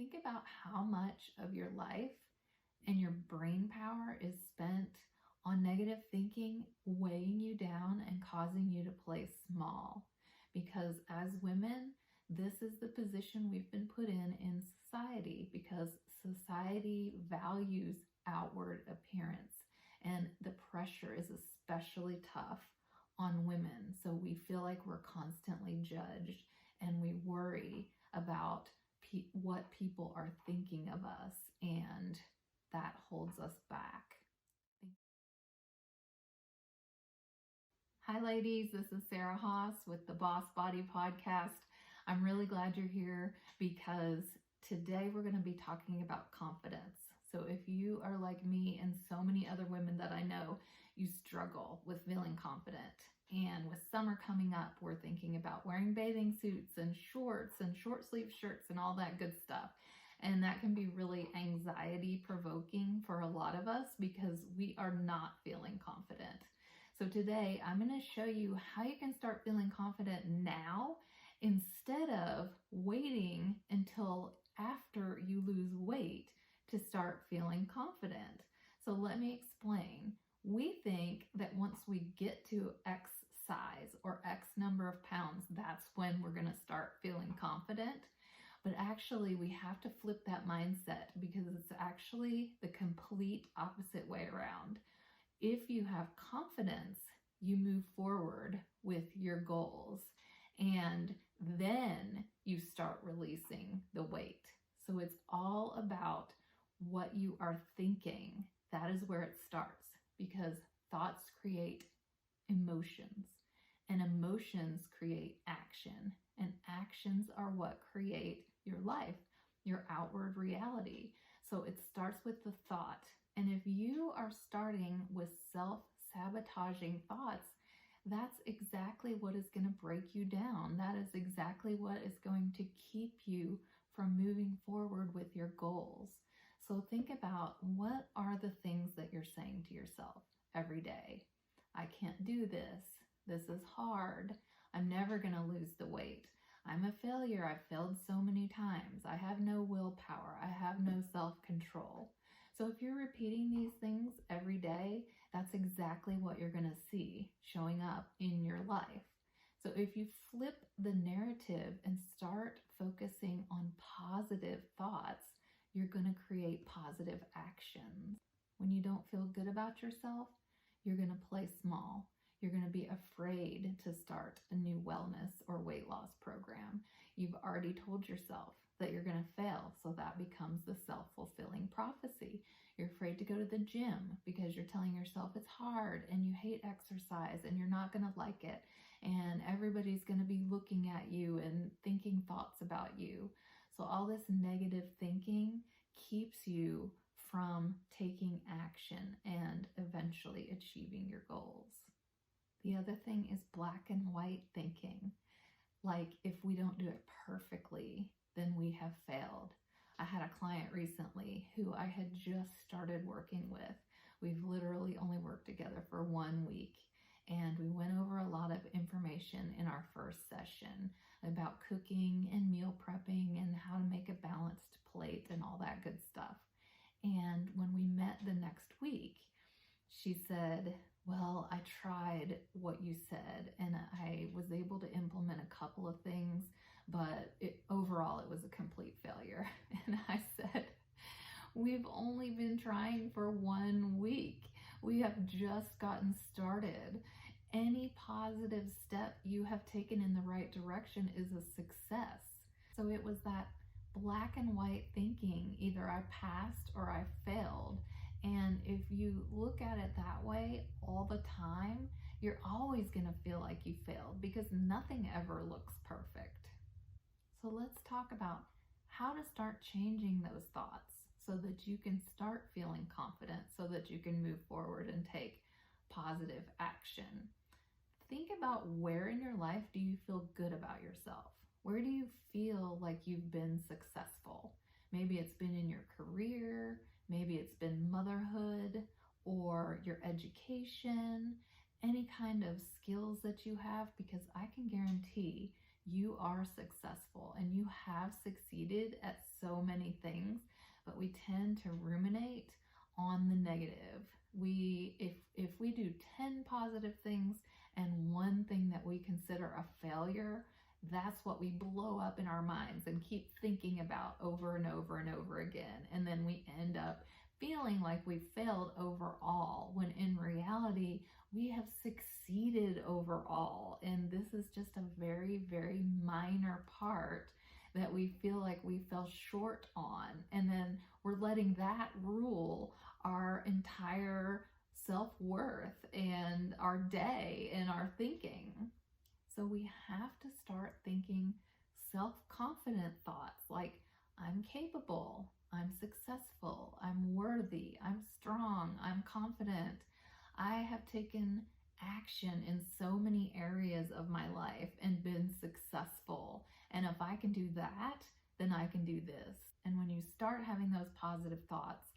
Think about how much of your life and your brain power is spent on negative thinking, weighing you down and causing you to play small. Because as women, this is the position we've been put in society, because society values outward appearance, and the pressure is especially tough on women. So we feel like we're constantly judged, and we worry about what people are thinking of us, and that holds us back. Hi ladies, this is Sarah Haas with the Boss Body Podcast. I'm really glad you're here because today we're going to be talking about confidence. So if you are like me and so many other women that I know, you struggle with feeling confident. And with summer coming up, we're thinking about wearing bathing suits and shorts and short sleeve shirts and all that good stuff. And that can be really anxiety provoking for a lot of us because we are not feeling confident. So today I'm going to show you how you can start feeling confident now instead of waiting until after you lose weight to start feeling confident. So let me explain. We think that once we get to X size or X number of pounds, that's when we're going to start feeling confident. But actually, we have to flip that mindset because it's actually the complete opposite way around. If you have confidence, you move forward with your goals, and then you start releasing the weight. So it's all about what you are thinking. That is where it starts, because thoughts create emotions, and emotions create action, and actions are what create your life, your outward reality. So it starts with the thought. And if you are starting with self-sabotaging thoughts, that's exactly what is going to break you down. That is exactly what is going to keep you from moving forward with your goals. So think about, what are the things that you're saying to yourself every day? I can't do this. This is hard. I'm never going to lose the weight. I'm a failure. I've failed so many times. I have no willpower. I have no self-control. So if you're repeating these things every day, that's exactly what you're going to see showing up in your life. So if you flip the narrative and start focusing on positive thoughts, you're going to create positive actions. When you don't feel good about yourself, you're going to play small. You're going to be afraid to start a new wellness or weight loss program. You've already told yourself that you're going to fail, so that becomes the self-fulfilling prophecy. You're afraid to go to the gym because you're telling yourself it's hard and you hate exercise and you're not going to like it, and everybody's going to be looking at you and thinking thoughts about you. So all this negative thinking keeps you from taking action and eventually achieving your goals. The other thing is black and white thinking. Like, if we don't do it perfectly, then we have failed. I had a client recently who I had just started working with. We've literally only worked together for 1 week, and we went over a lot of information in our first session about cooking and meal prepping and how to make a balanced plate and all that good stuff. And when we met the next week, she said, well, I tried what you said and I was able to implement a couple of things, but overall it was a complete failure. And I said, we've only been trying for 1 week. We have just gotten started. Any positive step you have taken in the right direction is a success. So it was that black and white thinking. Either I passed or I failed. And if you look at it that way all the time, you're always going to feel like you failed because nothing ever looks perfect. So let's talk about how to start changing those thoughts so that you can start feeling confident, so that you can move forward and take positive action. Think about, where in your life do you feel good about yourself? Where do you feel like you've been successful? Maybe it's been in your career, maybe it's been motherhood or your education, any kind of skills that you have, because I can guarantee You are successful and you have succeeded at so many things, but we tend to ruminate on the negative. If we do 10 positive things and one thing that we consider a failure, that's what we blow up in our minds and keep thinking about over and over and over again. And then we end up feeling like we failed overall, when in reality, we have succeeded overall. And this is just a very, very minor part that we feel like we fell short on. And then we're letting that rule our entire self-worth and our day and our thinking. So we have to start thinking self-confident thoughts like, I'm capable, I'm successful, I'm worthy, I'm strong, I'm confident. I have taken action in so many areas of my life and been successful. And if I can do that, then I can do this. And when you start having those positive thoughts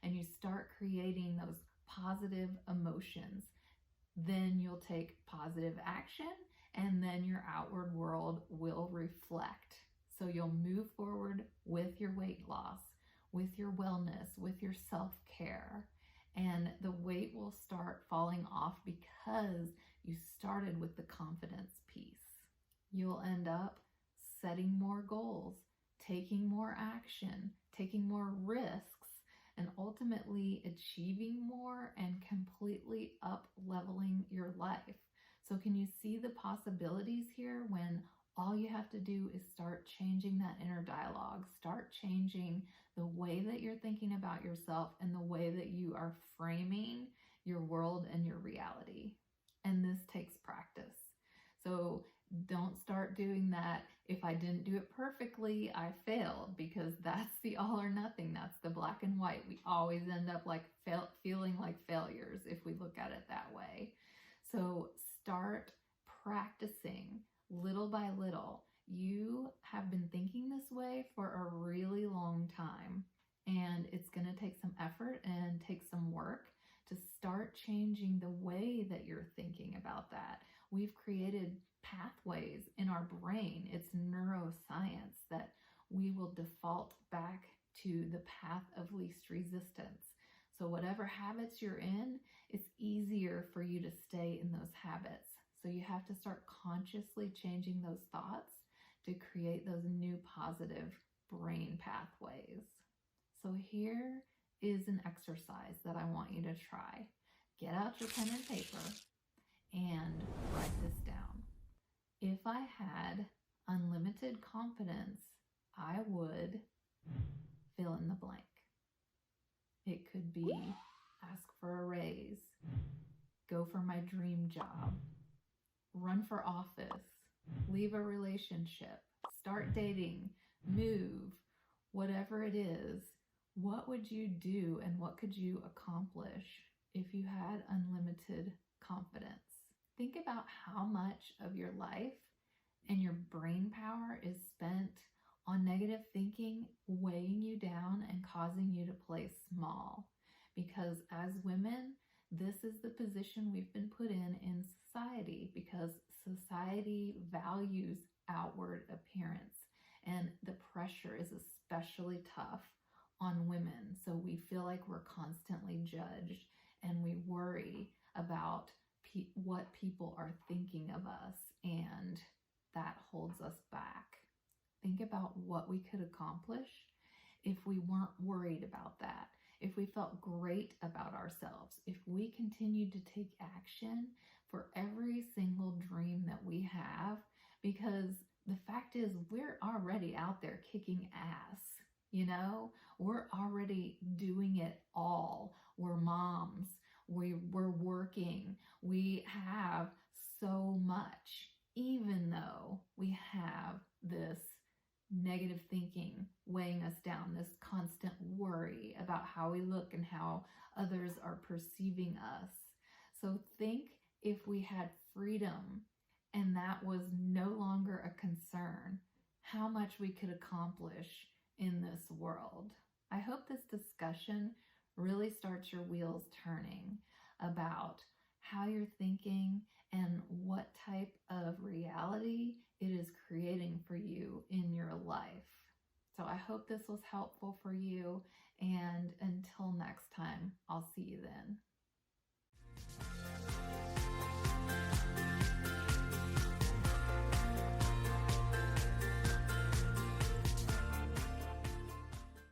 and you start creating those positive emotions, then you'll take positive action, and then your outward world will reflect. So you'll move forward with your weight loss, with your wellness, with your self-care, and the weight will start falling off because you started with the confidence piece. You'll end up setting more goals, taking more action, taking more risks, and ultimately achieving more and completely up-leveling your life. So can you see the possibilities here when all you have to do is start changing that inner dialogue, start changing the way that you're thinking about yourself and the way that you are framing your world and your reality. And this takes practice. So don't start doing that. If I didn't do it perfectly, I failed, because that's the all or nothing. That's the black and white. We always end up like feeling like failures if we look at it that way. So start practicing little by little. You have been thinking this way for a really long time, and it's going to take some effort and take some work to start changing the way that you're thinking about that. We've created pathways in our brain. It's neuroscience that we will default back to the path of least resistance. So whatever habits you're in, it's easier for you to stay in those habits. So you have to start consciously changing those thoughts to create those new positive brain pathways. So here is an exercise that I want you to try. Get out your pen and paper and write this down. If I had unlimited confidence, I would fill in the blank. It could be ask for a raise, go for my dream job, run for office, leave a relationship, start dating, move, whatever it is. What would you do and what could you accomplish if you had unlimited confidence? Think about how much of your life and your brain power is spent on negative thinking, weighing you down and causing you to play small. Because as women, this is the position we've been put in society, because society values outward appearance, and the pressure is especially tough on women. So we feel like we're constantly judged, and we worry about what people are thinking of us, and that holds us back. Think about what we could accomplish if we weren't worried about that, if we felt great about ourselves, if we continued to take action for every single dream that we have, because the fact is we're already out there kicking ass. We're already doing it all. We're moms. We're working. We have so much, even though we have this negative thinking weighing us down, this constant worry about how we look and how others are perceiving us. So think if we had freedom and that was no longer a concern, how much we could accomplish in this world. I hope this discussion really starts your wheels turning about how you're thinking and what type of reality it is creating for you in your life. So I hope this was helpful for you. And until next time, I'll